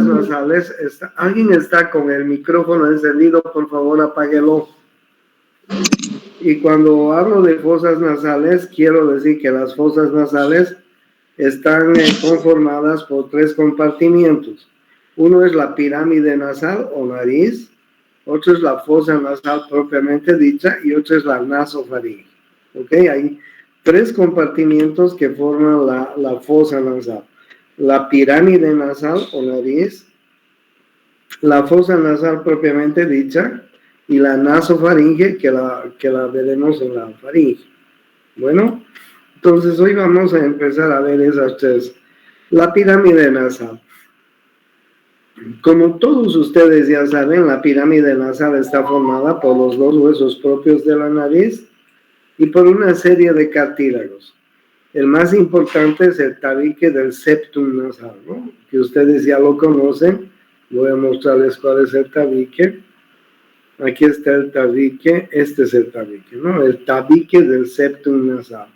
nasales, alguien está con el micrófono encendido, por favor apáguelo. Y cuando hablo de fosas nasales, quiero decir que las fosas nasales están conformadas por 3 compartimientos. Uno es la pirámide nasal o nariz, otro es la fosa nasal propiamente dicha y otro es la nasofaringe. ¿Ok? Hay 3 compartimientos que forman la fosa nasal. La pirámide nasal o nariz, la fosa nasal propiamente dicha y la nasofaringe que la veremos en la faringe. Bueno, entonces hoy vamos a empezar a ver esas 3. La pirámide nasal. Como todos ustedes ya saben, la pirámide nasal está formada por los 2 huesos propios de la nariz y por una serie de cartílagos. El más importante es el tabique del septum nasal, ¿no? Que ustedes ya lo conocen. Voy a mostrarles cuál es el tabique. Aquí está el tabique, este es el tabique, ¿no? El tabique del septum nasal.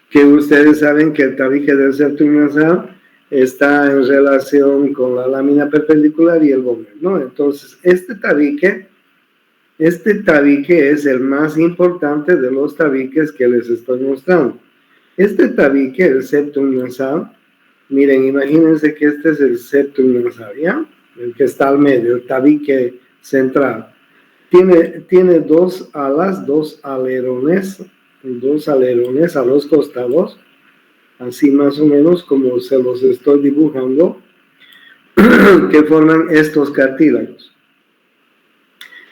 Que ustedes saben que el tabique del septum nasal está en relación con la lámina perpendicular y el vómer, ¿no? Entonces, este tabique es el más importante de los tabiques que les estoy mostrando. Este tabique, el septum nasal, miren, imagínense que este es el septum nasal, ¿ya? El que está al medio, el tabique central. Tiene 2 alas, 2 alerones a los costados, así más o menos como se los estoy dibujando, que forman estos cartílagos,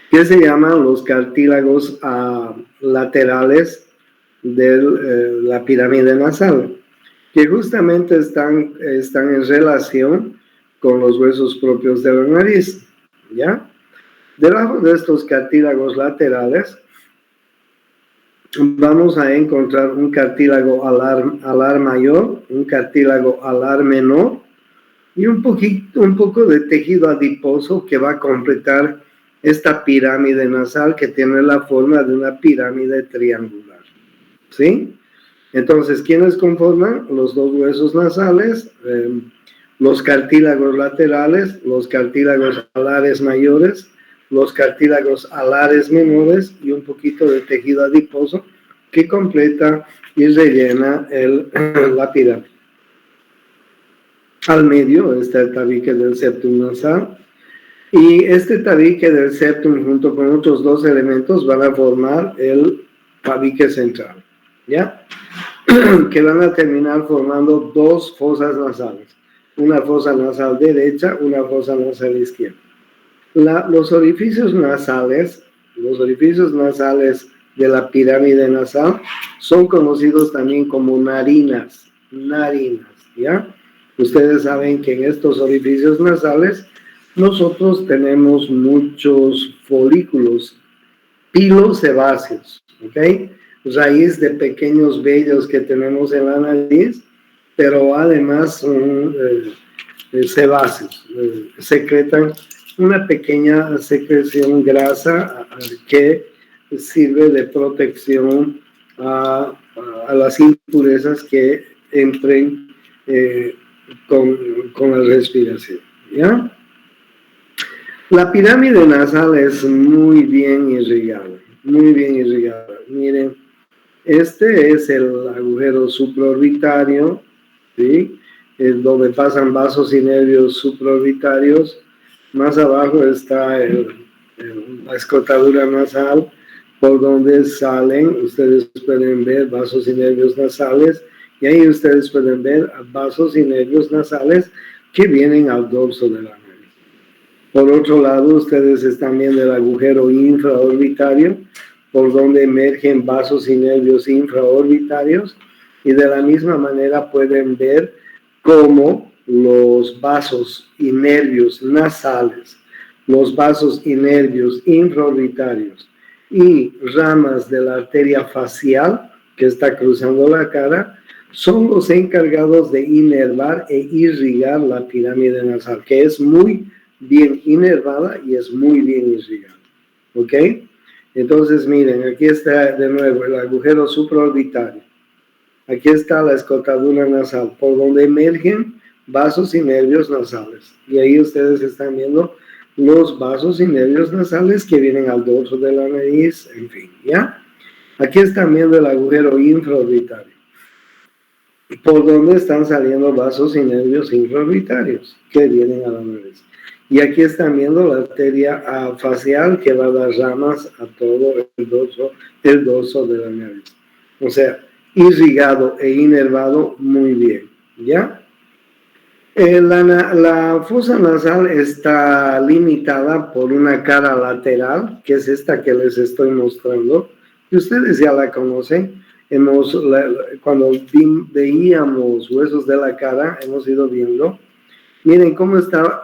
que se llaman los cartílagos laterales de la pirámide nasal, que justamente están en relación con los huesos propios de la nariz, ¿ya? Debajo de estos cartílagos laterales vamos a encontrar un cartílago alar mayor, un cartílago alar menor y un poco de tejido adiposo que va a completar esta pirámide nasal que tiene la forma de una pirámide triangular. ¿Sí? Entonces, ¿quiénes conforman? Los 2 huesos nasales, los cartílagos laterales, los cartílagos alares mayores, los cartílagos alares menores y un poquito de tejido adiposo que completa y rellena la pirámide. Al medio está el tabique del septum nasal y este tabique del septum junto con otros 2 elementos van a formar el tabique central, ¿ya? Que van a terminar formando 2 fosas nasales, una fosa nasal derecha, una fosa nasal izquierda. Los orificios nasales de la pirámide nasal son conocidos también como narinas, ¿ya? Ustedes saben que en estos orificios nasales nosotros tenemos muchos folículos pilosebáceos, ¿ok? Raíz de pequeños vellos que tenemos en la nariz, pero además son sebáceos, secretan una pequeña secreción grasa que sirve de protección a las impurezas que entren con la respiración, ¿ya? La pirámide nasal es muy bien irrigada. Miren, este es el agujero supraorbitario, ¿sí? Donde pasan vasos y nervios supraorbitarios. Más abajo está la escotadura nasal, por donde salen, ustedes pueden ver vasos y nervios nasales, y ahí ustedes pueden ver vasos y nervios nasales que vienen al dorso de la nariz. Por otro lado, ustedes están viendo el agujero infraorbitario, por donde emergen vasos y nervios infraorbitarios, y de la misma manera pueden ver cómo los vasos y nervios nasales, los vasos y nervios infraorbitarios y ramas de la arteria facial que está cruzando la cara son los encargados de inervar e irrigar la pirámide nasal, que es muy bien inervada y es muy bien irrigada. ¿Ok? Entonces, miren, aquí está de nuevo el agujero supraorbitario. Aquí está la escotadura nasal, por donde emergen vasos y nervios nasales. Y ahí ustedes están viendo los vasos y nervios nasales que vienen al dorso de la nariz, en fin, ¿ya? Aquí están viendo el agujero infraorbitario, por donde están saliendo vasos y nervios infraorbitarios que vienen a la nariz. Y aquí están viendo la arteria facial que va a dar ramas a todo el dorso de la nariz. O sea, irrigado e inervado muy bien, ¿ya? La fosa nasal está limitada por una cara lateral, que es esta que les estoy mostrando, y ustedes ya la conocen. Cuando veíamos huesos de la cara, hemos ido viendo. Miren cómo está,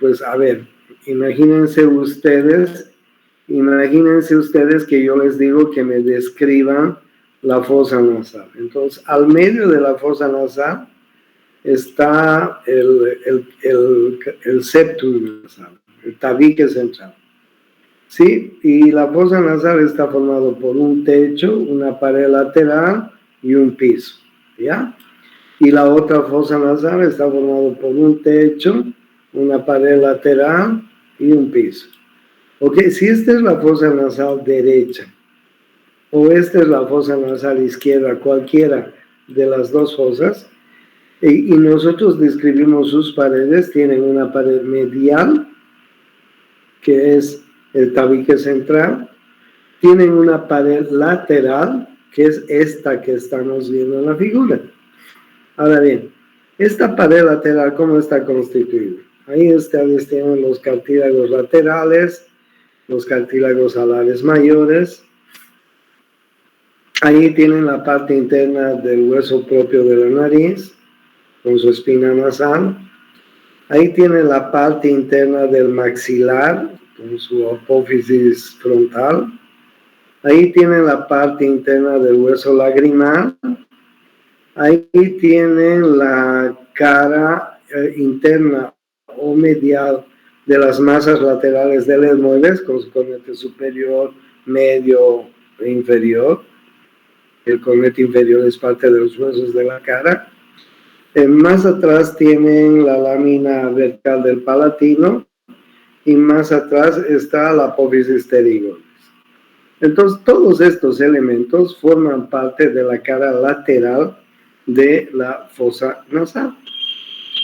pues a ver, imagínense ustedes que yo les digo que me describan la fosa nasal. Entonces, al medio de la fosa nasal está el septum nasal, el tabique central. ¿Sí? Y la fosa nasal está formado por un techo, una pared lateral y un piso, ¿ya? Y la otra fosa nasal está formado por un techo, una pared lateral y un piso. Ok, si esta es la fosa nasal derecha o esta es la fosa nasal izquierda, cualquiera de las dos fosas, y nosotros describimos sus paredes, tienen una pared medial, que es el tabique central, tienen una pared lateral, que es esta que estamos viendo en la figura. Ahora bien, esta pared lateral, ¿cómo está constituida? Ahí ustedes tienen los cartílagos laterales, los cartílagos alares mayores. Ahí tienen la parte interna del hueso propio de la nariz, con su espina nasal. Ahí tienen la parte interna del maxilar, con su apófisis frontal. Ahí tienen la parte interna del hueso lagrimal. Ahí tienen la cara interna o medial de las masas laterales del etmoides, con su cornete superior, medio e inferior. El cornete inferior es parte de los huesos de la cara. Más atrás tienen la lámina vertical del palatino y más atrás está la apófisis pterigoides. Entonces, todos estos elementos forman parte de la cara lateral de la fosa nasal.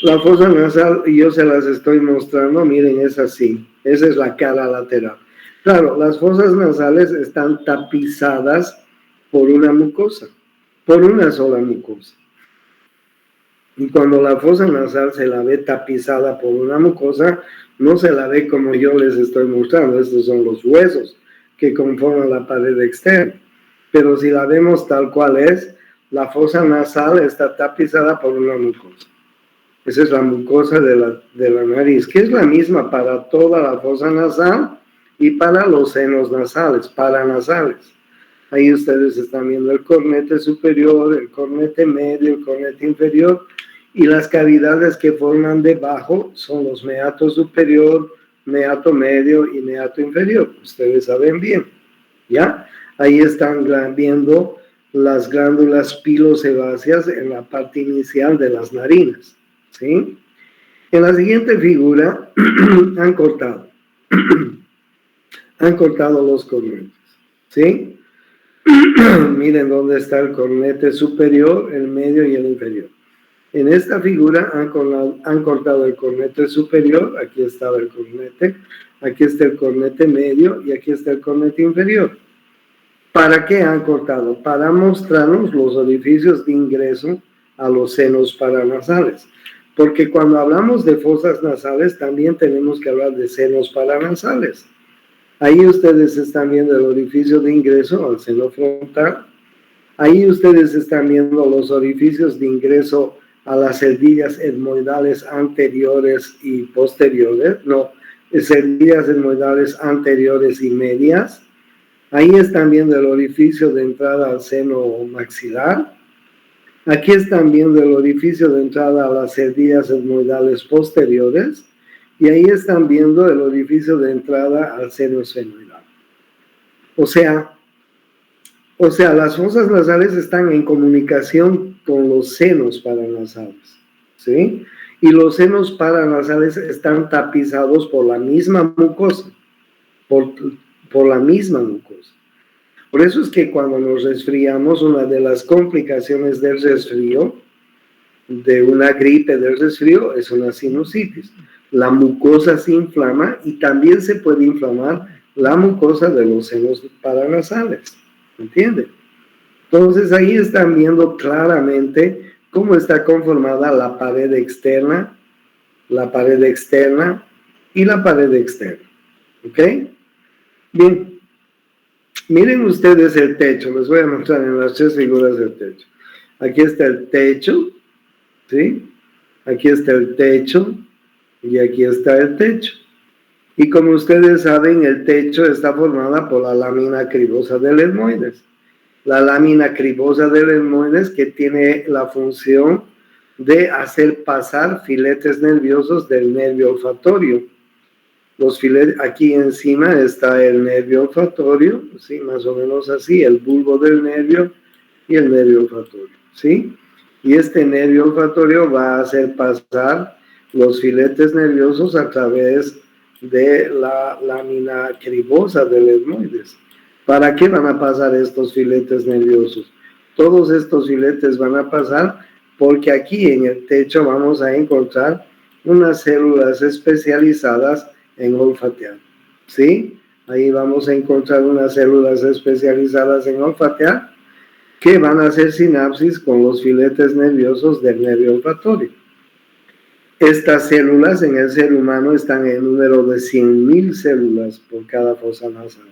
La fosa nasal, yo se las estoy mostrando, miren, es así. Esa es la cara lateral. Claro, las fosas nasales están tapizadas por una mucosa, por una sola mucosa. Y cuando la fosa nasal se la ve tapizada por una mucosa, no se la ve como yo les estoy mostrando. Estos son los huesos que conforman la pared externa. Pero si la vemos tal cual es, la fosa nasal está tapizada por una mucosa. Esa es la mucosa de la nariz, que es la misma para toda la fosa nasal y para los senos nasales, paranasales. Ahí ustedes están viendo el cornete superior, el cornete medio, el cornete inferior, y las cavidades que forman debajo son los meato superior, meato medio y meato inferior. Ustedes saben bien, ¿ya? Ahí están viendo las glándulas pilosebáceas en la parte inicial de las narinas, ¿sí? En la siguiente figura han cortado los cornetes, ¿sí? Miren dónde está el cornete superior, el medio y el inferior. En esta figura han cortado el cornete superior, aquí estaba el cornete, aquí está el cornete medio y aquí está el cornete inferior. ¿Para qué han cortado? Para mostrarnos los orificios de ingreso a los senos paranasales. Porque cuando hablamos de fosas nasales, también tenemos que hablar de senos paranasales. Ahí ustedes están viendo el orificio de ingreso al seno frontal. Ahí ustedes están viendo los orificios de ingreso a las cerdillas etmoidales anteriores y posteriores. No, cerdillas etmoidales anteriores y medias. Ahí están viendo el orificio de entrada al seno maxilar. Aquí están viendo el orificio de entrada a las cerdillas etmoidales posteriores. Y ahí están viendo el orificio de entrada al seno esfenoidal. O sea, las fosas nasales están en comunicación con los senos paranasales, ¿sí? Y los senos paranasales están tapizados por la misma mucosa, por la misma mucosa. Por eso es que cuando nos resfriamos, una de las complicaciones del resfrío, de una gripe del resfrío, es una sinusitis. La mucosa se inflama y también se puede inflamar la mucosa de los senos paranasales, ¿entienden? Entonces ahí están viendo claramente cómo está conformada la pared externa y la pared externa, ¿ok? Bien, miren ustedes el techo, les voy a mostrar en las 3 figuras del techo. Aquí está el techo, ¿sí? Aquí está el techo y aquí está el techo. Y como ustedes saben, el techo está formada por la lámina cribosa del etmoides. La lámina cribosa del etmoides que tiene la función de hacer pasar filetes nerviosos del nervio olfatorio. Los filetes, aquí encima está el nervio olfatorio, ¿sí? Más o menos así, el bulbo del nervio y el nervio olfatorio, ¿sí? Y este nervio olfatorio va a hacer pasar los filetes nerviosos a través de la lámina cribosa del etmoides. ¿Para qué van a pasar estos filetes nerviosos? Todos estos filetes van a pasar porque aquí en el techo vamos a encontrar unas células especializadas en olfatear, ¿sí? Ahí vamos a encontrar unas células especializadas en olfatear que van a hacer sinapsis con los filetes nerviosos del nervio olfatorio. Estas células en el ser humano están en número de 100.000 células por cada fosa nasal.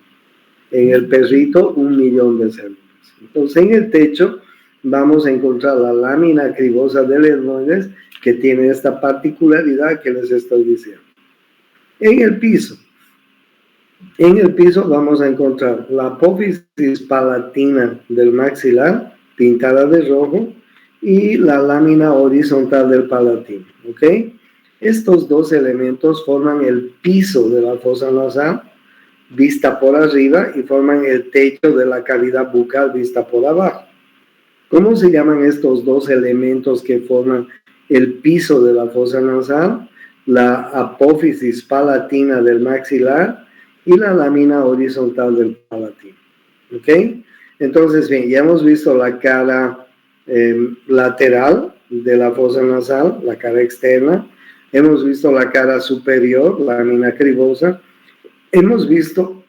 En el perrito, 1.000.000 de células. Entonces, en el techo vamos a encontrar la lámina cribosa del etmoides que tiene esta particularidad que les estoy diciendo. En el piso vamos a encontrar la apófisis palatina del maxilar, pintada de rojo, y la lámina horizontal del palatino, ¿ok? Estos dos elementos forman el piso de la fosa nasal, vista por arriba, y forman el techo de la cavidad bucal, vista por abajo. ¿Cómo se llaman estos dos elementos que forman el piso de la fosa nasal? La apófisis palatina del maxilar y la lámina horizontal del palatino, ¿ok? Entonces, bien, ya hemos visto la cara lateral de la fosa nasal, la cara externa. Hemos visto la cara superior, la lámina cribosa. Hemos visto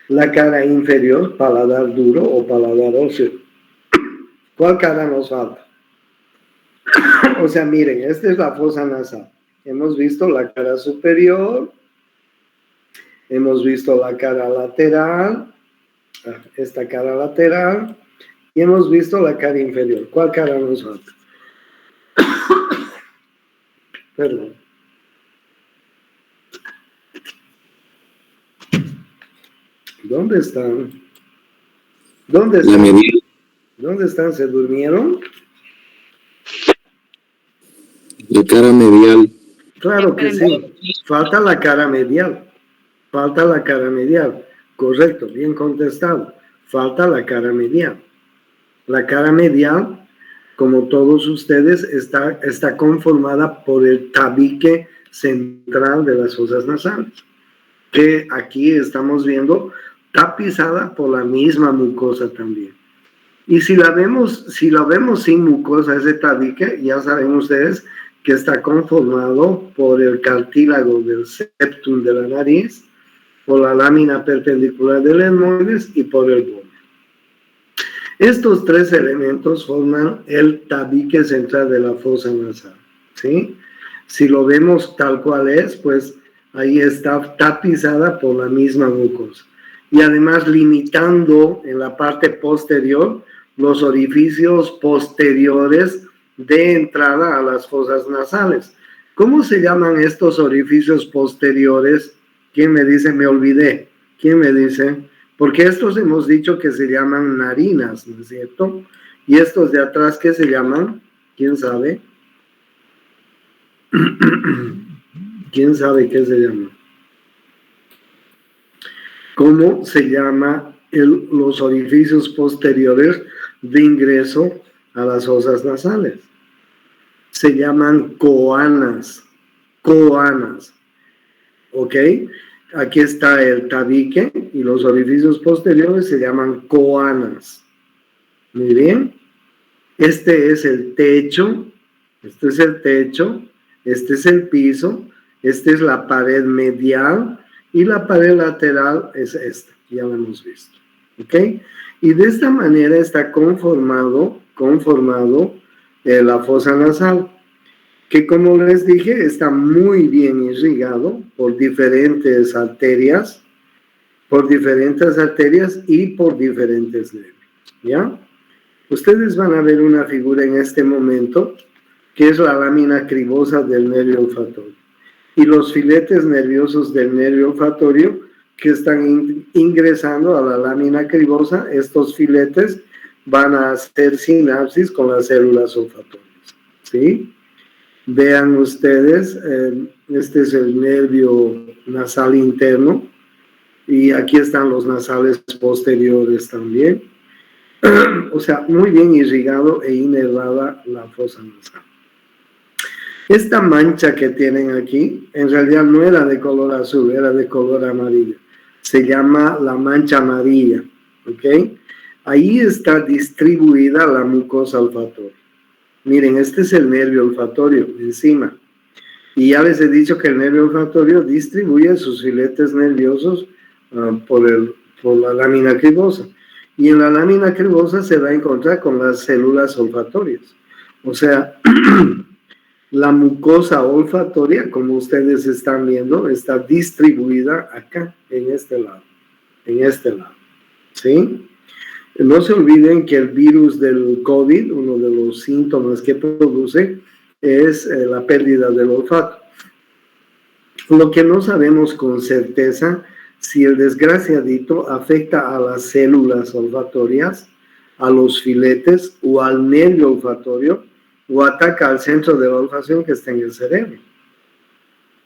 la cara inferior, paladar duro o paladar óseo. ¿Cuál cara nos falta? O sea, miren, esta es la fosa nasal. Hemos visto la cara superior, hemos visto la cara lateral, esta cara lateral, y hemos visto la cara inferior. ¿Cuál cara nos falta? Perdón. ¿Dónde están? ¿Dónde están? La medial. ¿Dónde están? ¿Se durmieron? La cara medial. Claro que sí. Falta la cara medial. Falta la cara medial. Correcto, bien contestado. Falta la cara medial. La cara medial, como todos ustedes, está conformada por el tabique central de las fosas nasales, que aquí estamos viendo tapizada por la misma mucosa también. Y si la vemos sin mucosa, ese tabique, ya saben ustedes que está conformado por el cartílago del septum de la nariz, por la lámina perpendicular del etmoides y por el borde. Estos tres elementos forman el tabique central de la fosa nasal, ¿sí? Si lo vemos tal cual es, pues ahí está tapizada por la misma mucosa. Y además limitando en la parte posterior los orificios posteriores de entrada a las fosas nasales. ¿Cómo se llaman estos orificios posteriores? ¿Quién me dice? Me olvidé. ¿Quién me dice? Porque estos hemos dicho que se llaman narinas, ¿no es cierto? Y estos de atrás, ¿qué se llaman? ¿Quién sabe? ¿Quién sabe qué se llama? ¿Cómo se llama los orificios posteriores de ingreso a las fosas nasales. Se llaman coanas, ¿ok? Aquí está el tabique y los orificios posteriores se llaman coanas. Muy bien. Este es el techo, este es el piso, esta es la pared medial y la pared lateral es esta, ya lo hemos visto, ¿ok? Y de esta manera está conformado la fosa nasal, que como les dije, está muy bien irrigado por diferentes arterias y por diferentes nervios, ¿ya? Ustedes van a ver una figura en este momento, que es la lámina cribosa del nervio olfatorio, y los filetes nerviosos del nervio olfatorio que están ingresando a la lámina cribosa. Estos filetes van a hacer sinapsis con las células olfatorias, ¿sí? Vean ustedes, este es el nervio nasal interno, y aquí están los nasales posteriores también. O sea, muy bien irrigado e inervada la fosa nasal. Esta mancha que tienen aquí, en realidad no era de color azul, era de color amarillo. Se llama la mancha amarilla, ¿ok? Ahí está distribuida la mucosa olfatoria. Miren, este es el nervio olfatorio encima. Y ya les he dicho que el nervio olfatorio distribuye sus filetes nerviosos por la lámina cribosa. Y en la lámina cribosa se va a encontrar con las células olfatorias. O sea, la mucosa olfatoria, como ustedes están viendo, está distribuida acá, en este lado, ¿sí? No se olviden que el virus del COVID, uno de los síntomas que produce, es la pérdida del olfato. Lo que no sabemos con certeza, si el desgraciadito afecta a las células olfatorias, a los filetes o al nervio olfatorio, o ataca al centro de la olfacción que está en el cerebro.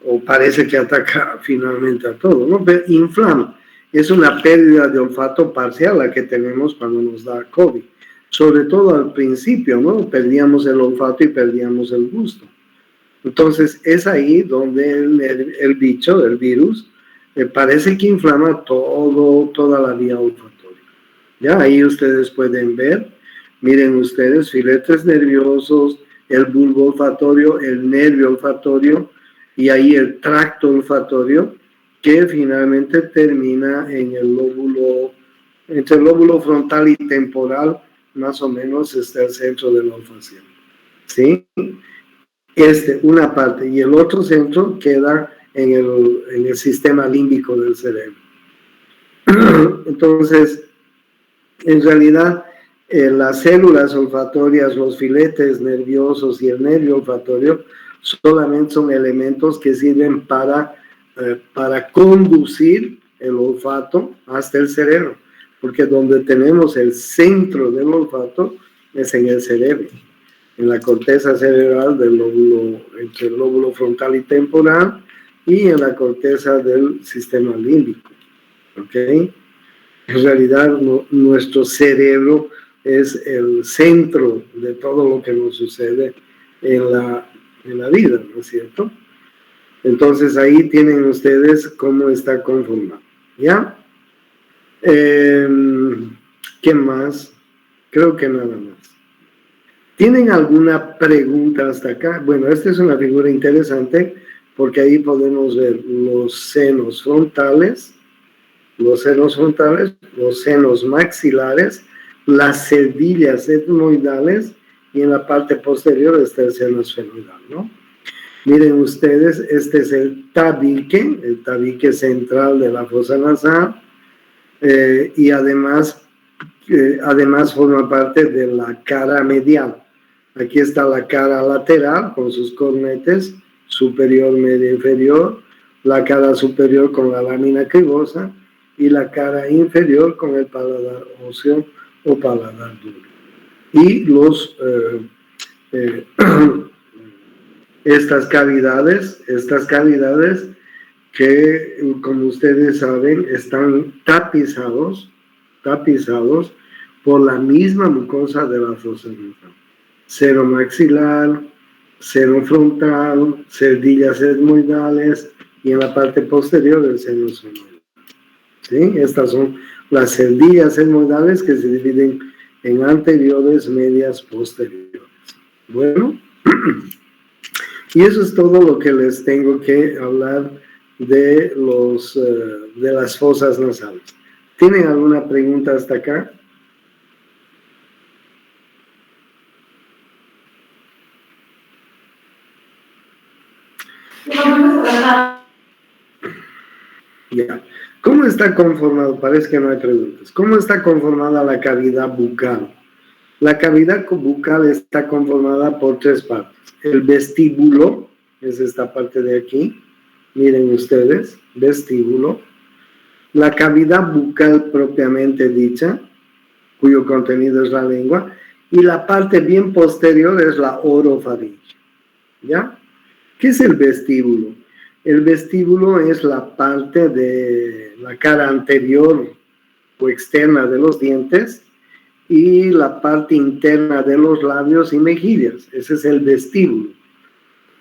O parece que ataca finalmente a todo, ¿no? Pero inflama. Es una pérdida de olfato parcial la que tenemos cuando nos da COVID. Sobre todo al principio, ¿no? Perdíamos el olfato y perdíamos el gusto. Entonces, es ahí donde el bicho, el virus, parece que inflama toda la vía olfatoria. Ya, ahí ustedes pueden ver, miren ustedes, filetes nerviosos, el bulbo olfatorio, el nervio olfatorio, y ahí el tracto olfatorio, que finalmente termina en el lóbulo, entre el lóbulo frontal y temporal, más o menos está el centro de la olfacción, ¿sí? Una parte, y el otro centro queda en el sistema límbico del cerebro. Entonces, en realidad, las células olfatorias, los filetes nerviosos y el nervio olfatorio solamente son elementos que sirven para conducir el olfato hasta el cerebro, porque donde tenemos el centro del olfato es en el cerebro, en la corteza cerebral entre el lóbulo frontal y temporal, y en la corteza del sistema límbico, ¿ok? En realidad, nuestro cerebro es el centro de todo lo que nos sucede en la vida, ¿no es cierto? Entonces, ahí tienen ustedes cómo está conformado, ¿ya? ¿Qué más? Creo que nada más. ¿Tienen alguna pregunta hasta acá? Bueno, esta es una figura interesante porque ahí podemos ver los senos frontales, los senos maxilares, las cerdillas etmoidales, y en la parte posterior está el seno esfenoidal, ¿no? Miren ustedes, este es el tabique central de la fosa nasal, y además forma parte de la cara medial. Aquí está la cara lateral con sus cornetes, superior, medio, inferior, la cara superior con la lámina cribosa y la cara inferior con el paladar óseo o paladar duro. Y estas cavidades que, como ustedes saben, están tapizados por la misma mucosa de la fosa nasal. Seno maxilar, seno frontal, cerdillas etmoidales y en la parte posterior del seno sonoidal. ¿Sí? Estas son las cerdillas etmoidales que se dividen en anteriores, medias, posteriores. Bueno, y eso es todo lo que les tengo que hablar de las fosas nasales. ¿Tienen alguna pregunta hasta acá? Ya. ¿Cómo está conformado? Parece que no hay preguntas. ¿Cómo está conformada la cavidad bucal? La cavidad bucal está conformada por tres partes. El vestíbulo, es esta parte de aquí. Miren ustedes, vestíbulo. La cavidad bucal propiamente dicha, cuyo contenido es la lengua. Y la parte bien posterior es la orofaringe. ¿Ya? ¿Qué es el vestíbulo? El vestíbulo es la parte de la cara anterior o externa de los dientes y la parte interna de los labios y mejillas. Ese es el vestíbulo.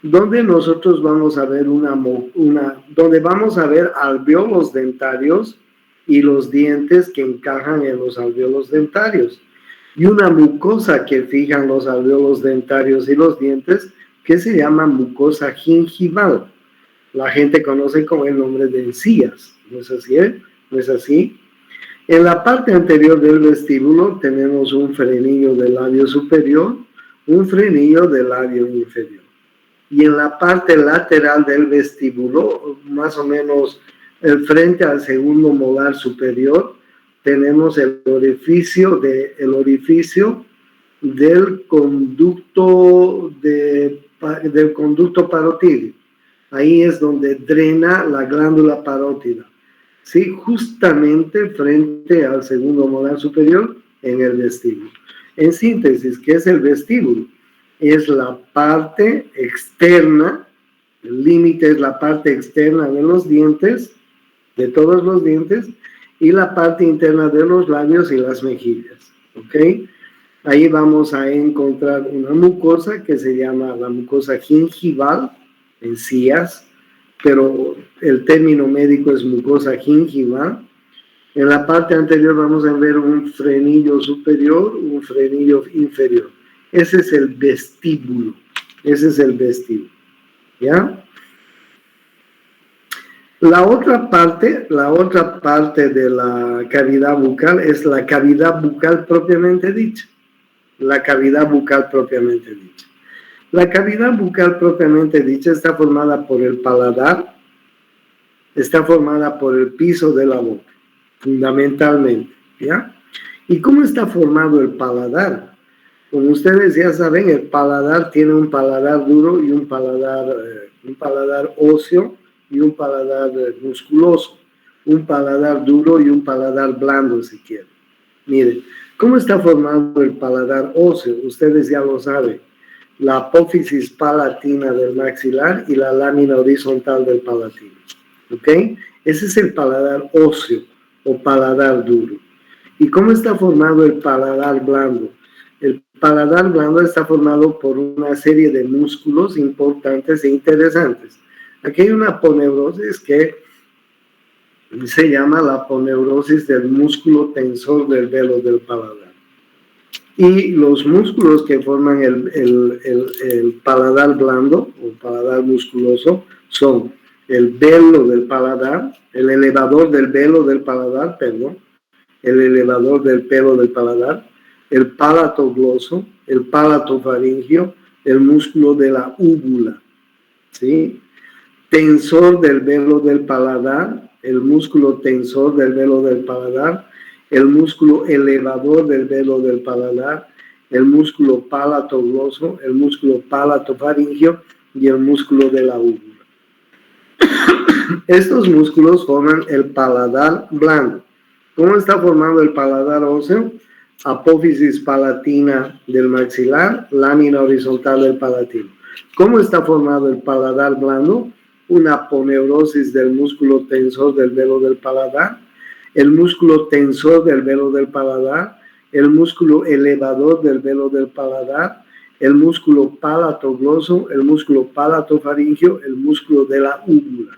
Donde nosotros vamos a ver donde vamos a ver alvéolos dentarios y los dientes que encajan en los alvéolos dentarios. Y una mucosa que fijan los alvéolos dentarios y los dientes que se llama mucosa gingival. La gente conoce con el nombre de encías. ¿No es así? ¿No es así? En la parte anterior del vestíbulo tenemos un frenillo del labio superior, un frenillo del labio inferior. Y en la parte lateral del vestíbulo, más o menos frente al segundo molar superior, tenemos el orificio del conducto parótido. Ahí es donde drena la glándula parótida. ¿Sí? Justamente frente al segundo molar superior en el vestíbulo. En síntesis, ¿qué es el vestíbulo? Es la parte externa, el límite es la parte externa de los dientes, de todos los dientes, y la parte interna de los labios y las mejillas. ¿Ok? Ahí vamos a encontrar una mucosa que se llama la mucosa gingival, encías, pero el término médico es mucosa gingival. En la parte anterior vamos a ver un frenillo superior, un frenillo inferior. Ese es el vestíbulo. Ese es el vestíbulo. ¿Ya? La otra parte de la cavidad bucal es la cavidad bucal propiamente dicha. La cavidad bucal propiamente dicha. La cavidad bucal propiamente dicha está formada por el paladar, está formada por el piso de la boca, fundamentalmente, ¿ya? ¿Y cómo está formado el paladar? Como ustedes ya saben, el paladar tiene un paladar duro y un paladar óseo y un paladar musculoso, un paladar duro y un paladar blando, si quieren. Miren, ¿cómo está formado el paladar óseo? Ustedes ya lo saben. La apófisis palatina del maxilar y la lámina horizontal del palatino. ¿Ok? Ese es el paladar óseo o paladar duro. ¿Y cómo está formado el paladar blando? El paladar blando está formado por una serie de músculos importantes e interesantes. Aquí hay una aponeurosis que se llama la aponeurosis del músculo tensor del velo del paladar. Y los músculos que forman el paladar blando o paladar musculoso son el velo del paladar, el elevador del velo del paladar, el elevador del pelo del paladar, el palato gloso, el palato faringio, el músculo de la úvula, ¿sí? Tensor del velo del paladar, el músculo tensor del velo del paladar, el músculo elevador del velo del paladar, el músculo palatogloso, el músculo palatofaringio y el músculo de la úvula. Estos músculos forman el paladar blando. ¿Cómo está formado el paladar óseo? Apófisis palatina del maxilar, lámina horizontal del palatino. ¿Cómo está formado el paladar blando? Una aponeurosis del músculo tensor del velo del paladar, el músculo tensor del velo del paladar, el músculo elevador del velo del paladar, el músculo palatogloso, el músculo palatofaringeo, el músculo de la úvula.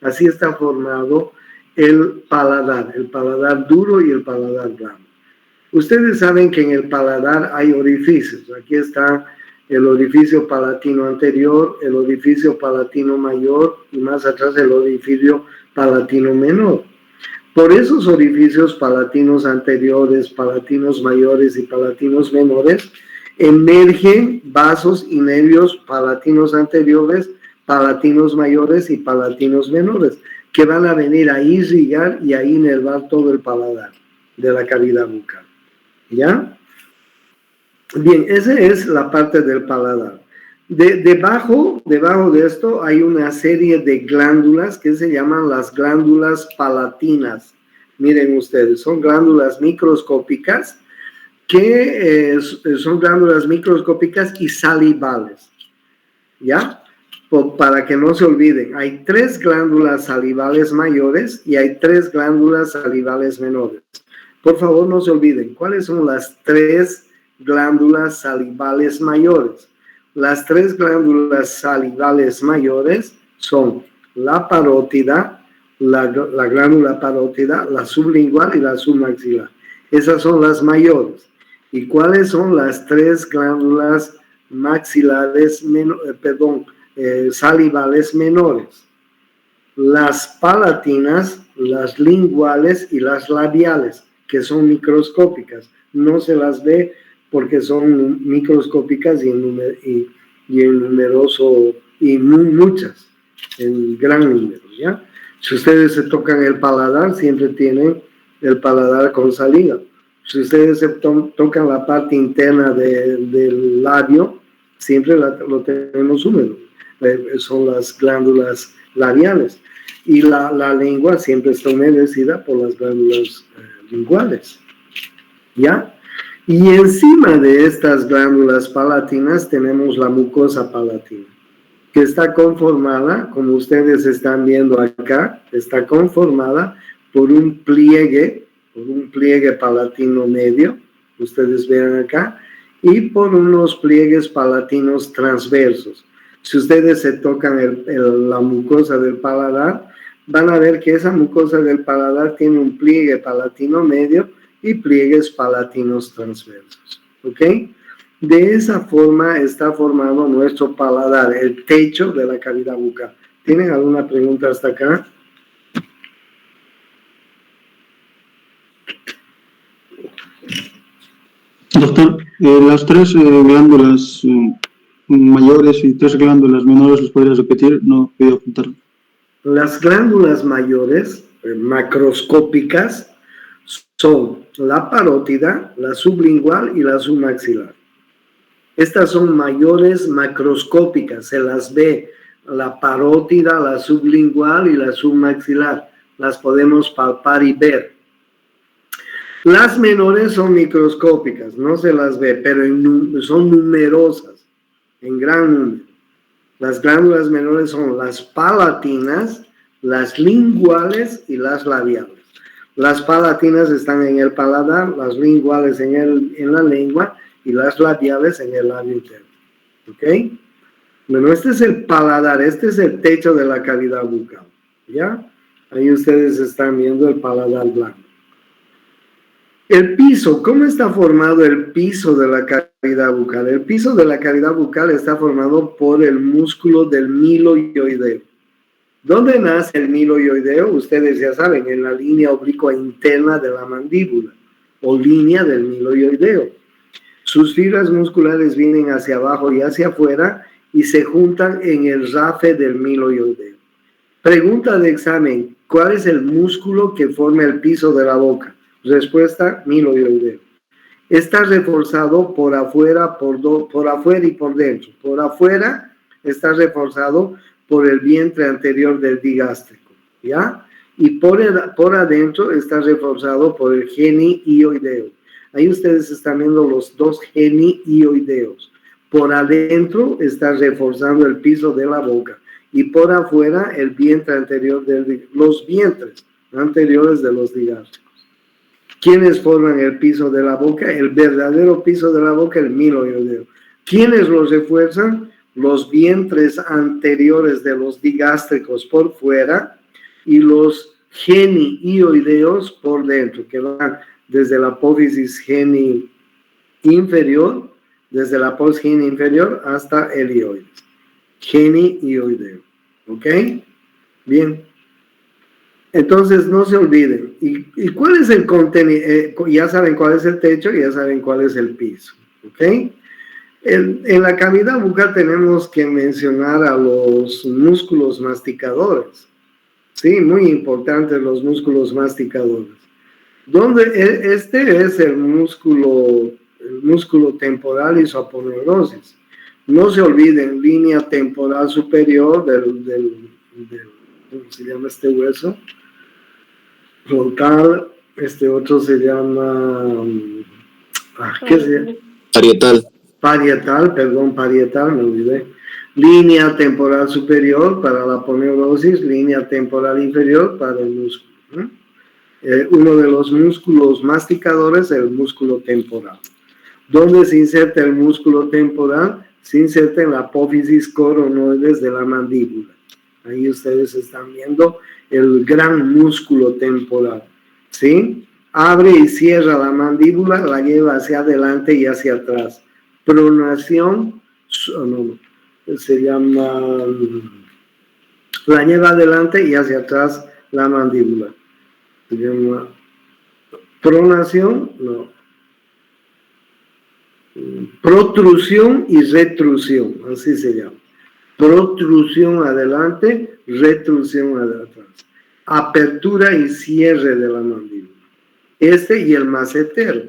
Así está formado el paladar duro y el paladar blando. Ustedes saben que en el paladar hay orificios. Aquí está el orificio palatino anterior, el orificio palatino mayor y más atrás el orificio palatino menor. Por esos orificios palatinos anteriores, palatinos mayores y palatinos menores, emergen vasos y nervios palatinos anteriores, palatinos mayores y palatinos menores, que van a venir a irrigar y a inervar todo el paladar de la cavidad bucal. ¿Ya? Bien, esa es la parte del paladar. Debajo de esto hay una serie de glándulas que se llaman las glándulas palatinas. Miren ustedes, son glándulas microscópicas que son glándulas microscópicas y salivales. ¿Ya? Para que no se olviden, hay 3 glándulas salivales mayores y hay 3 glándulas salivales menores. Por favor, no se olviden, ¿cuáles son las 3 glándulas salivales mayores? Las 3 glándulas salivales mayores son la parótida, la glándula parótida, la sublingual y la submaxilar. Esas son las mayores. ¿Y cuáles son las 3 glándulas maxilares, salivales menores? Las palatinas, las linguales y las labiales, que son microscópicas. No se las ve porque son microscópicas y muchas, en gran número, ¿ya? Si ustedes se tocan el paladar, siempre tienen el paladar con saliva. Si ustedes se tocan la parte interna del labio, siempre lo tenemos húmedo. Son las glándulas labiales. Y la lengua siempre está humedecida por las glándulas linguales, ¿ya? Y encima de estas glándulas palatinas tenemos la mucosa palatina, que está conformada, como ustedes están viendo acá, está conformada por un pliegue palatino medio, ustedes ven acá, y por unos pliegues palatinos transversos. Si ustedes se tocan la mucosa del paladar, van a ver que esa mucosa del paladar tiene un pliegue palatino medio y pliegues palatinos transversos, ¿ok? De esa forma está formado nuestro paladar, el techo de la cavidad bucal. ¿Tienen alguna pregunta hasta acá? Doctor, las 3 glándulas mayores y 3 glándulas menores, ¿los podrías repetir? No puedo apuntar. Las glándulas mayores, macroscópicas, son la parótida, la sublingual y la submaxilar. Estas son mayores macroscópicas, se las ve la parótida, la sublingual y la submaxilar. Las podemos palpar y ver. Las menores son microscópicas, no se las ve, pero son numerosas, en gran número. Las glándulas menores son las palatinas, las linguales y las labiales. Las palatinas están en el paladar, las linguales en la lengua y las labiales en el labio interno. ¿Ok? Bueno, este es el paladar, este es el techo de la cavidad bucal. ¿Ya? Ahí ustedes están viendo el paladar blando. El piso, ¿cómo está formado el piso de la cavidad bucal? El piso de la cavidad bucal está formado por el músculo del miloioideo. ¿Dónde nace el miloioideo? Ustedes ya saben, en la línea oblicua interna de la mandíbula o línea del miloioideo. Sus fibras musculares vienen hacia abajo y hacia afuera y se juntan en el rafe del miloioideo. Pregunta de examen, ¿cuál es el músculo que forma el piso de la boca? Respuesta, miloioideo. Está reforzado por afuera, por afuera y por dentro. Por afuera está reforzado por el vientre anterior del digástrico, ¿ya? Y por adentro está reforzado por el genioideo. Ahí ustedes están viendo los 2 genioideos. Por adentro está reforzando el piso de la boca y por afuera el vientre anterior los vientres anteriores de los digástricos. ¿Quiénes forman el piso de la boca? El verdadero piso de la boca, el miloideo. ¿Quiénes los refuerzan? Los vientres anteriores de los digástricos por fuera y los genioideos por dentro, que van desde la apófisis geni inferior, desde la apófisis geni inferior hasta el ioides. Genioideo. ¿Ok? Bien. Entonces, no se olviden. ¿Y cuál es el contenido? Ya saben cuál es el techo, ya saben cuál es el piso. ¿Ok? En la cavidad bucal tenemos que mencionar a los músculos masticadores. Sí, muy importantes los músculos masticadores. Este es el músculo temporal y su aponeurosis. No se olviden, línea temporal superior ¿cómo se llama este hueso? Frontal, este otro se llama, ¿qué se llama? Parietal, me olvidé. Línea temporal superior para la aponeurosis, línea temporal inferior para el músculo. Uno de los músculos masticadores es el músculo temporal. ¿Dónde se inserta el músculo temporal? Se inserta en la apófisis coronoides de la mandíbula. Ahí ustedes están viendo el gran músculo temporal, ¿sí? Abre y cierra la mandíbula, la lleva hacia adelante y hacia atrás. Pronación, se llama, la lleva adelante y hacia atrás la mandíbula. Se llama pronación, protrusión y retrusión, así se llama. Protrusión adelante, retrusión atrás. Apertura y cierre de la mandíbula. Y el macetero.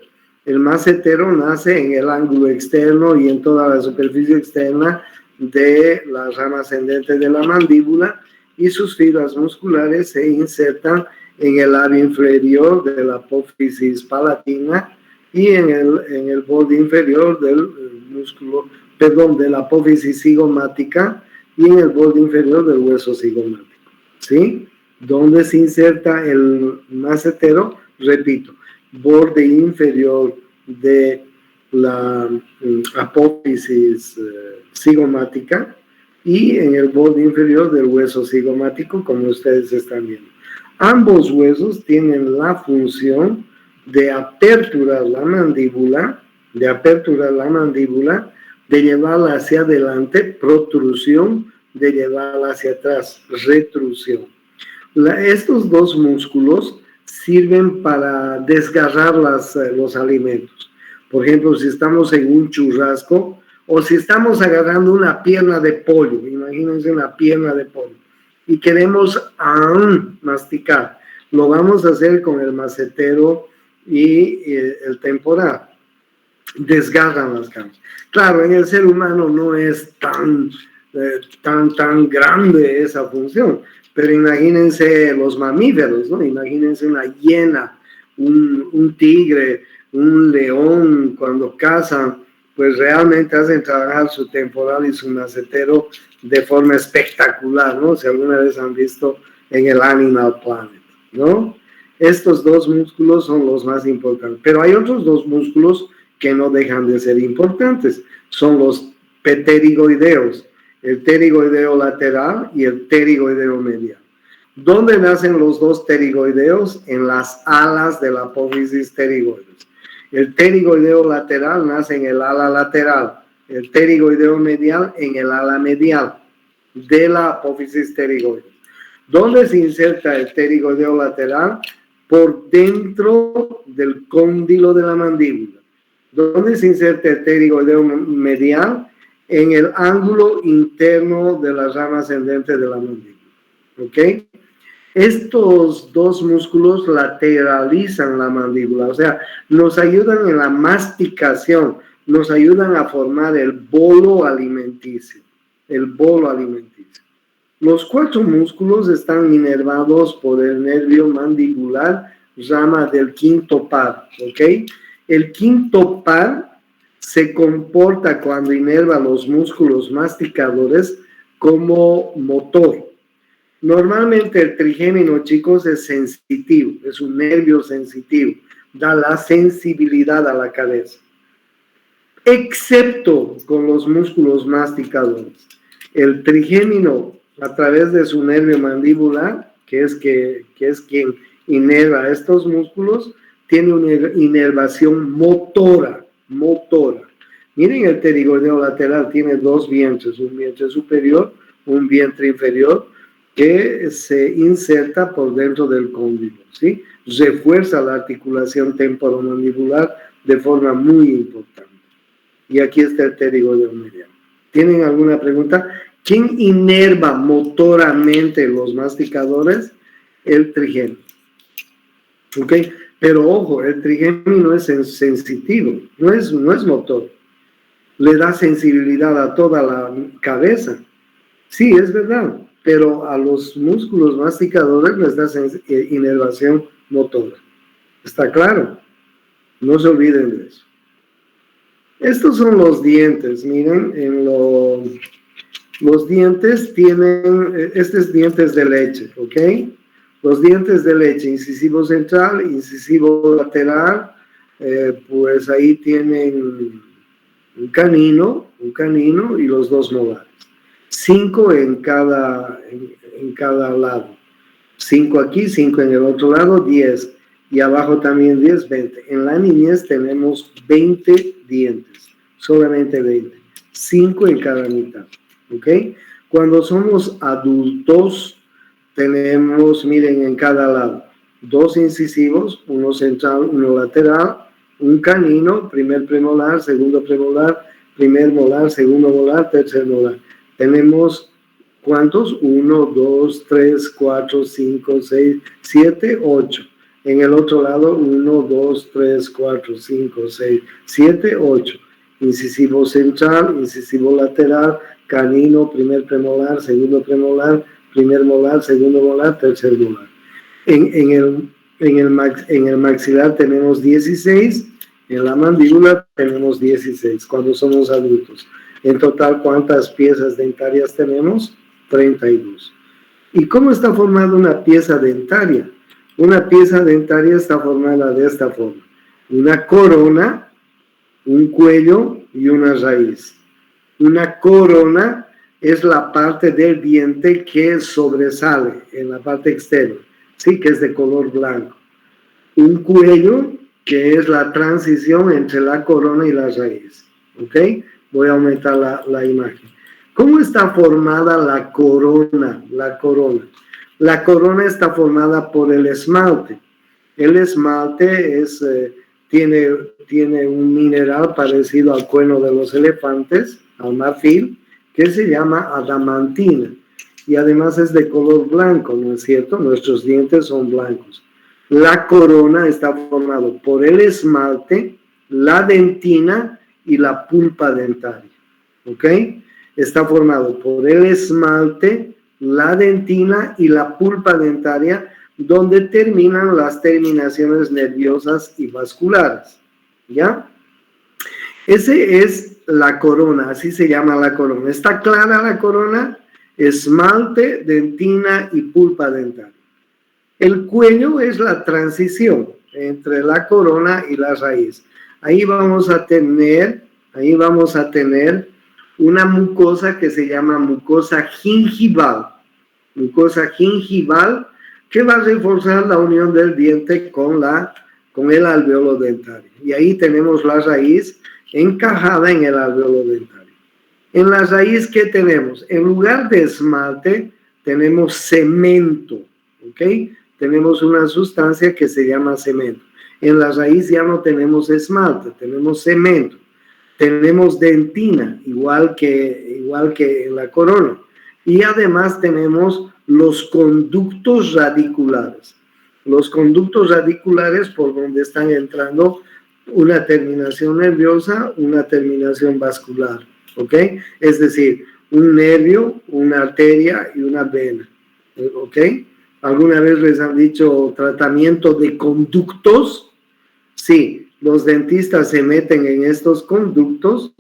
El macetero nace en el ángulo externo y en toda la superficie externa de la rama ascendente de la mandíbula y sus fibras musculares se insertan en el labio inferior de la apófisis palatina y en el borde inferior del músculo, de la apófisis cigomática y en el borde inferior del hueso cigomático. ¿Sí? ¿Dónde se inserta el macetero? Repito, borde inferior de la apófisis cigomática y en el borde inferior del hueso cigomático, como ustedes están viendo. Ambos huesos tienen la función de aperturar la mandíbula, de llevarla hacia adelante, protrusión, de llevarla hacia atrás, retrusión. Estos dos músculos sirven para desgarrar los alimentos. Por ejemplo, si estamos en un churrasco o si estamos agarrando una pierna de pollo, imagínense una pierna de pollo, y queremos masticar, lo vamos a hacer con el macetero y el temporal. Desgarran las carnes. Claro, en el ser humano no es tan grande esa función, pero imagínense los mamíferos, ¿no? Imagínense una hiena, un tigre, un león, cuando cazan, pues realmente hacen trabajar su temporal y su macetero de forma espectacular, ¿no? Si alguna vez han visto en el Animal Planet, ¿no? Estos dos músculos son los más importantes, pero hay otros dos músculos que no dejan de ser importantes, son los pterigoideos, el pterigoideo lateral y el pterigoideo medial. ¿Dónde nacen los dos pterigoideos? En las alas de la apófisis pterigoides. El pterigoideo lateral nace en el ala lateral, el pterigoideo medial en el ala medial de la apófisis pterigoides. ¿Dónde se inserta el pterigoideo lateral? Por dentro del cóndilo de la mandíbula. ¿Dónde se inserta el pterigoideo medial? En el ángulo interno de la rama ascendente de la mandíbula. ¿Ok? Estos dos músculos lateralizan la mandíbula, o sea, nos ayudan en la masticación, nos ayudan a formar el bolo alimenticio. Los cuatro músculos están inervados por el nervio mandibular, rama del quinto par, ¿ok? El quinto par se comporta cuando inerva los músculos masticadores como motor. Normalmente el trigémino, chicos, es sensitivo, es un nervio sensitivo. da la sensibilidad a la cabeza, excepto con los músculos masticadores. El trigémino, a través de su nervio mandibular, que es quien inerva estos músculos, tiene una inervación motora. Miren, el pterigordeo lateral tiene dos vientres, un vientre superior, un vientre inferior, que se inserta por dentro del cóndilo, ¿sí? Refuerza la articulación temporomandibular de forma muy importante. Y aquí está el pterigordeo mediano. ¿Tienen alguna pregunta? ¿Quién inerva motoramente los masticadores? El trigémino. ¿Ok? Pero ojo, el trigémino es sensitivo, no es motor. Le da sensibilidad a toda la cabeza. Sí, es verdad, pero a los músculos masticadores les da inervación motora. ¿Está claro? No se olviden de eso. Estos son los dientes, miren, los dientes tienen, estos dientes de leche, ¿ok? Los dientes de leche, incisivo central, incisivo lateral, pues ahí tienen un canino y los dos molares. 5 en cada lado. 5 aquí, 5 en el otro lado, 10. Y abajo también 10, 20. En la niñez tenemos 20 dientes, solamente 20. 5 en cada mitad, ¿ok? Cuando somos adultos, tenemos, miren, en cada lado, 2 incisivos, uno central, uno lateral, un canino, primer premolar, segundo premolar, primer molar, segundo molar, tercer molar. Tenemos, ¿cuántos? 1, 2, 3, 4, 5, 6, 7, 8. En el otro lado, 1, 2, 3, 4, 5, 6, 7, 8. Incisivo central, incisivo lateral, canino, primer premolar, segundo premolar, primer molar, segundo molar, tercer molar. En el maxilar tenemos 16, en la mandíbula tenemos 16 cuando somos adultos. En total, ¿cuántas piezas dentarias tenemos? 32. ¿Y cómo está formada una pieza dentaria? Una pieza dentaria está formada de esta forma: una corona, un cuello y una raíz. Una corona es la parte del diente que sobresale en la parte externa, sí, que es de color blanco. Un cuello, que es la transición entre la corona y la raíz, ¿ok? Voy a aumentar la imagen. ¿Cómo está formada la corona? La corona está formada por el esmalte. El esmalte tiene un mineral parecido al cuerno de los elefantes, al marfil, que se llama adamantina. Y además es de color blanco, ¿no es cierto? Nuestros dientes son blancos. La corona está formada por el esmalte, la dentina y la pulpa dentaria. ¿Ok? Está formado por el esmalte, la dentina y la pulpa dentaria, donde terminan las terminaciones nerviosas y vasculares. ¿Ya? Ese es la corona, así se llama la corona. ¿Está clara la corona? Esmalte, dentina y pulpa dentaria. El cuello es la transición entre la corona y la raíz. Ahí vamos a tener una mucosa que se llama mucosa gingival. Mucosa gingival que va a reforzar la unión del diente con el alveolo dentario. Y ahí tenemos la raíz encajada en el alveolo dentario. En la raíz, ¿qué tenemos? En lugar de esmalte, tenemos cemento, ¿ok? Tenemos una sustancia que se llama cemento. En la raíz ya no tenemos esmalte, tenemos cemento. Tenemos dentina, igual que en la corona. Y además tenemos los conductos radiculares. Los conductos radiculares por donde están entrando una terminación nerviosa, una terminación vascular, ¿ok? Es decir, un nervio, una arteria y una vena, ¿ok? ¿Alguna vez les han dicho tratamiento de conductos? Sí, los dentistas se meten en estos conductos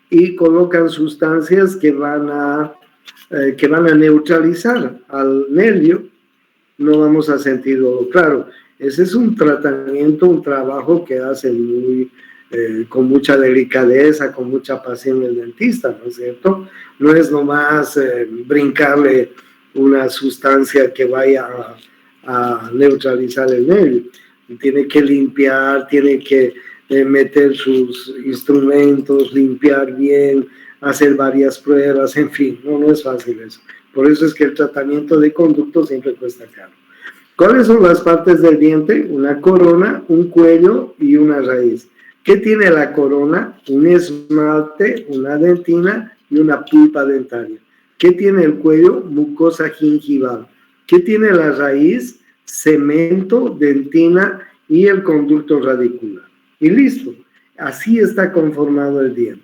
y colocan sustancias que van a neutralizar al nervio. No vamos a sentir dolor. Claro, Ese es un tratamiento, un trabajo que hace con mucha delicadeza, con mucha pasión el dentista, ¿no es cierto? No es nomás brincarle una sustancia que vaya a neutralizar el nervio. Tiene que limpiar, tiene que meter sus instrumentos, limpiar bien, hacer varias pruebas, en fin, no es fácil eso. Por eso es que el tratamiento de conducto siempre cuesta caro. ¿Cuáles son las partes del diente? Una corona, un cuello y una raíz. ¿Qué tiene la corona? Un esmalte, una dentina y una pulpa dentaria. ¿Qué tiene el cuello? Mucosa gingival. ¿Qué tiene la raíz? Cemento, dentina y el conducto radicular. Y listo. Así está conformado el diente.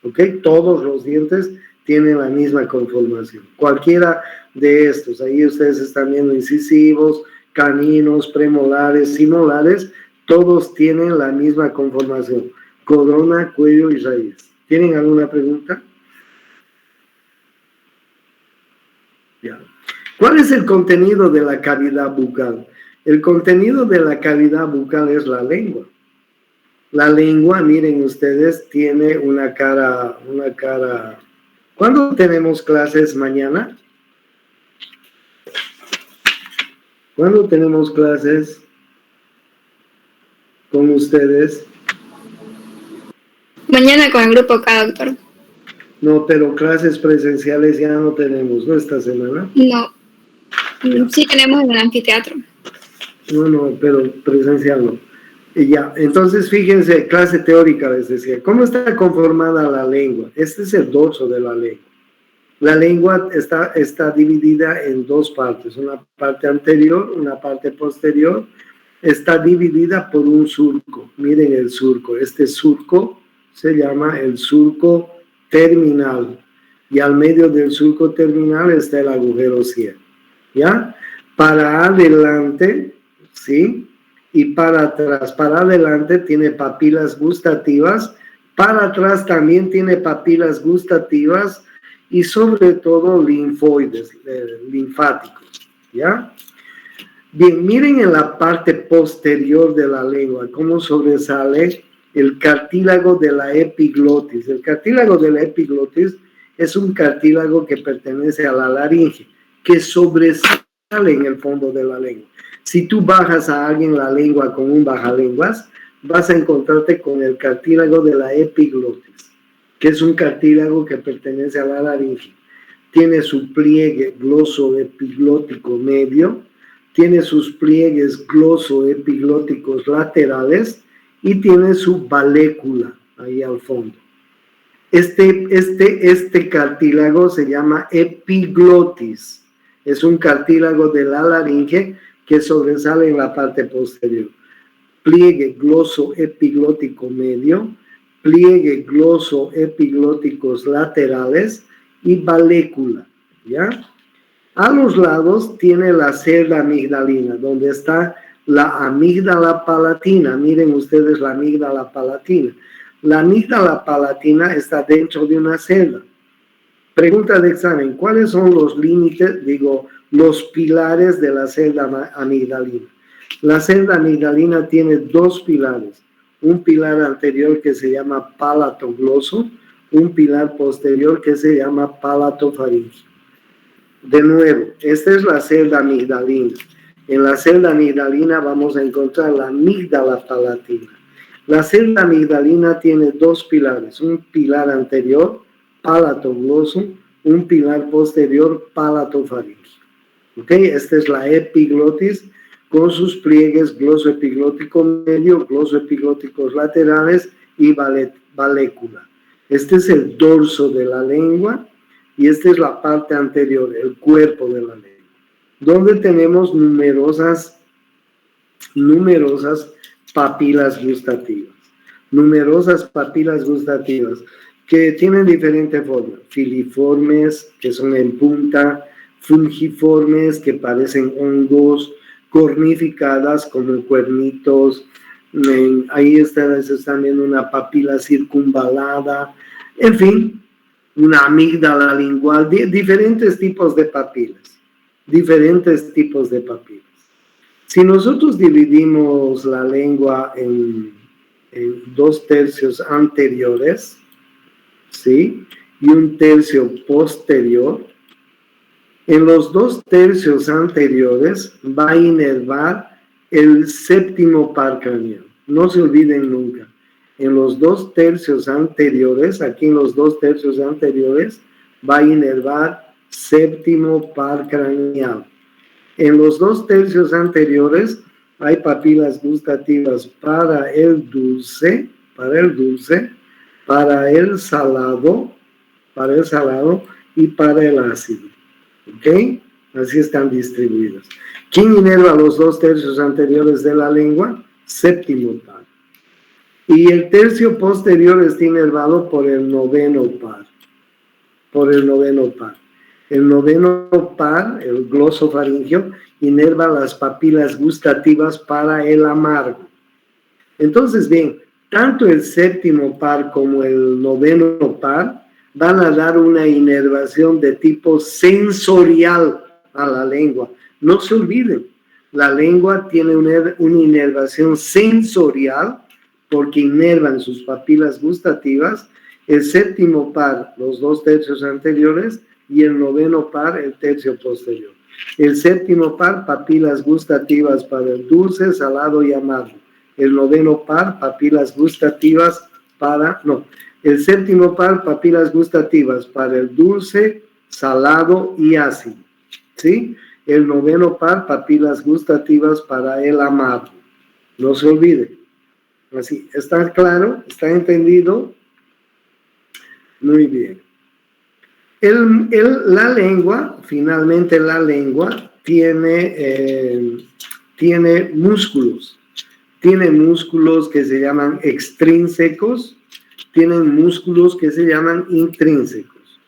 ¿Ok? Todos los dientes tienen la misma conformación. Cualquiera de estos, ahí ustedes están viendo incisivos, caninos, premolares, simolares, todos tienen la misma conformación. Corona, cuello y raíz. ¿Tienen alguna pregunta? Ya. ¿Cuál es el contenido de la cavidad bucal? El contenido de la cavidad bucal es la lengua. La lengua, miren ustedes, tiene una cara. ¿Cuándo tenemos clases mañana? ¿Cuándo tenemos clases con ustedes? Mañana con el grupo K, doctor. No, pero clases presenciales ya no tenemos, ¿no? Esta semana. No. Sí tenemos en el anfiteatro. No, pero presencial no. Y ya, entonces fíjense, clase teórica les decía. ¿Cómo está conformada la lengua? Este es el dorso de la lengua. La lengua está dividida en dos partes, una parte anterior, una parte posterior. Está dividida por un surco. Miren el surco. Este surco se llama el surco terminal. Y al medio del surco terminal está el agujero ciego. ¿Ya? Para adelante, ¿sí? Y para atrás. Para adelante tiene papilas gustativas. Para atrás también tiene papilas gustativas. Y sobre todo linfoides, linfáticos, ¿ya? Bien, miren en la parte posterior de la lengua cómo sobresale el cartílago de la epiglotis. El cartílago de la epiglotis es un cartílago que pertenece a la laringe, que sobresale en el fondo de la lengua. Si tú bajas a alguien la lengua con un bajalenguas, vas a encontrarte con el cartílago de la epiglotis, que es un cartílago que pertenece a la laringe. Tiene su pliegue glosoepiglótico medio, tiene sus pliegues glosoepiglóticos laterales y tiene su valécula ahí al fondo. Este cartílago se llama epiglotis. Es un cartílago de la laringe que sobresale en la parte posterior. Pliegue glosoepiglótico medio, pliegue glosoepiglóticos laterales y valécula, ¿ya? A los lados tiene la cerda amigdalina, donde está la amígdala palatina. Miren ustedes la amígdala palatina. La amígdala palatina está dentro de una cerda. Pregunta de examen, ¿cuáles son los límites, los pilares de la cerda amigdalina? La cerda amigdalina tiene dos pilares. Un pilar anterior que se llama palatogloso, un pilar posterior que se llama palatofaringio. De nuevo, esta es la cerda amigdalina. En la cerda amigdalina vamos a encontrar la amígdala palatina. La cerda amigdalina tiene dos pilares, un pilar anterior, palatogloso, un pilar posterior, palatofaringio. ¿Ok? Esta es la epiglotis, con sus pliegues glosoepiglótico medio, glosoepiglóticos laterales y valécula. Este es el dorso de la lengua y esta es la parte anterior, el cuerpo de la lengua, donde tenemos numerosas papilas gustativas. Numerosas papilas gustativas que tienen diferente forma. Filiformes, que son en punta, fungiformes, que parecen hongos, cornificadas como cuernitos. Ahí están viendo una papila circunvalada, en fin, una amígdala lingual, diferentes tipos de papilas, Si nosotros dividimos la lengua en 2/3 anteriores, ¿sí? Y 1/3 posterior, en los 2/3 anteriores va a inervar el séptimo par craneal. No se olviden nunca. En los 2/3 anteriores, aquí en los 2/3 anteriores, va a inervar séptimo par craneal. En los 2/3 anteriores hay papilas gustativas para el dulce, para el salado y para el ácido. ¿Ok? Así están distribuidas. ¿Quién inerva los 2/3 anteriores de la lengua? Séptimo par. Y el tercio posterior está inervado por el noveno par. El noveno par, el glosofaringio, inerva las papilas gustativas para el amargo. Entonces, bien, tanto el séptimo par como el noveno par van a dar una inervación de tipo sensorial a la lengua. No se olviden, la lengua tiene una inervación sensorial porque inervan sus papilas gustativas. El séptimo par, los 2/3 anteriores, y el noveno par, el tercio posterior. El séptimo par, papilas gustativas para el dulce, salado y amargo. El noveno par, papilas gustativas el séptimo par, papilas gustativas para el dulce, salado y ácido. ¿Sí? El noveno par, papilas gustativas para el amargo. No se olvide. Así, ¿está claro? ¿Está entendido? Muy bien. La lengua, finalmente la lengua, tiene músculos. Tiene músculos que se llaman extrínsecos, tienen músculos que se llaman intrínsecos.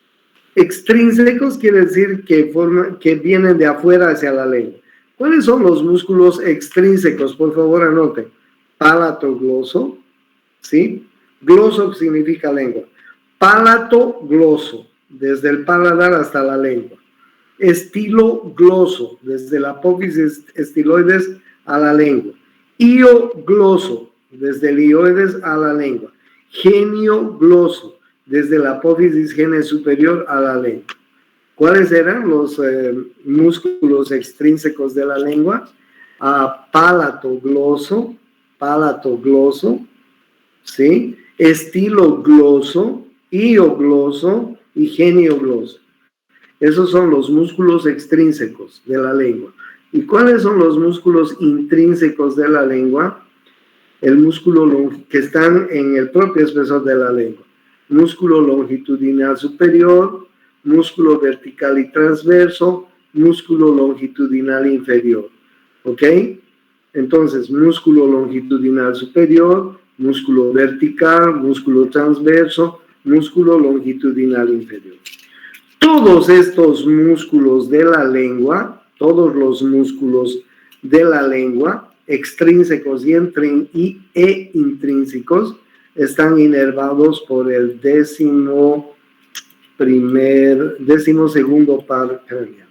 Extrínsecos quiere decir que vienen de afuera hacia la lengua. ¿Cuáles son los músculos extrínsecos? Por favor, anoten. Pálato gloso, ¿sí? Gloso significa lengua. Pálato gloso, desde el paladar hasta la lengua. Estilo gloso, desde la apófisis estiloides a la lengua. Io gloso, desde el ioides a la lengua. Genio gloso, desde la apófisis gene superior a la lengua. ¿Cuáles eran los músculos extrínsecos de la lengua? Pálato gloso, ¿sí? Estilo gloso, io gloso y genio gloso. Esos son los músculos extrínsecos de la lengua. ¿Y cuáles son los músculos intrínsecos de la lengua? El músculo que están en el propio espesor de la lengua. Músculo longitudinal superior, músculo vertical y transverso, músculo longitudinal inferior. ¿Ok? Entonces, músculo longitudinal superior, músculo vertical, músculo transverso, músculo longitudinal inferior. Todos estos músculos de la lengua, todos los músculos de la lengua, extrínsecos e intrínsecos, están inervados por el 12º par craneal.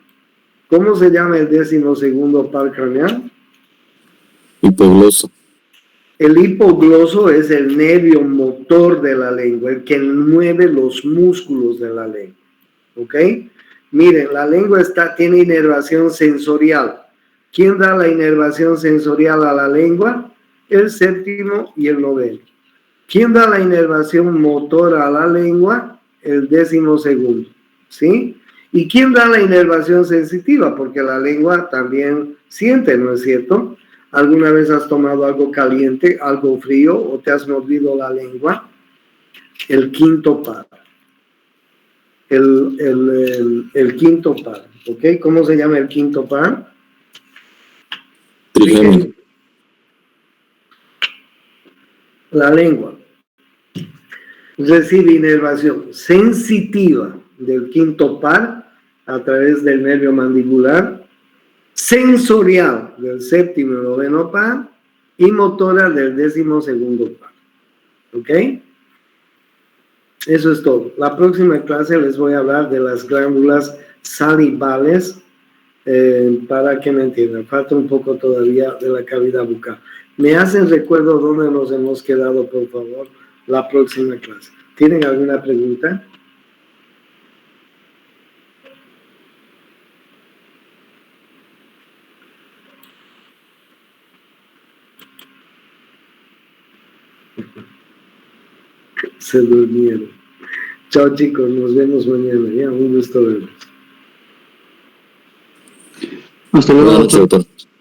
¿Cómo se llama el 12º par craneal? Hipogloso. El hipogloso es el nervio motor de la lengua, el que mueve los músculos de la lengua. ¿Ok? Miren, la lengua tiene inervación sensorial. ¿Quién da la inervación sensorial a la lengua? El séptimo y el noveno. ¿Quién da la inervación motora a la lengua? El 12º. ¿Sí? ¿Y quién da la inervación sensitiva? Porque la lengua también siente, ¿no es cierto? ¿Alguna vez has tomado algo caliente, algo frío o te has mordido la lengua? El quinto par. El quinto par. ¿Ok? ¿Cómo se llama el quinto par? Trigémino. La lengua recibe inervación sensitiva del quinto par a través del nervio mandibular, sensorial del séptimo y noveno par y motora del 12º par. ¿Ok? Eso es todo. La próxima clase les voy a hablar de las glándulas salivales para que me entiendan. Falta un poco todavía de la cavidad bucal. ¿Me hacen recuerdo dónde nos hemos quedado, por favor, la próxima clase? ¿Tienen alguna pregunta? Se durmieron. Chao, chicos, nos vemos mañana. Ya, un gusto verlos. Hasta luego, Buenas noches, doctor. doctor.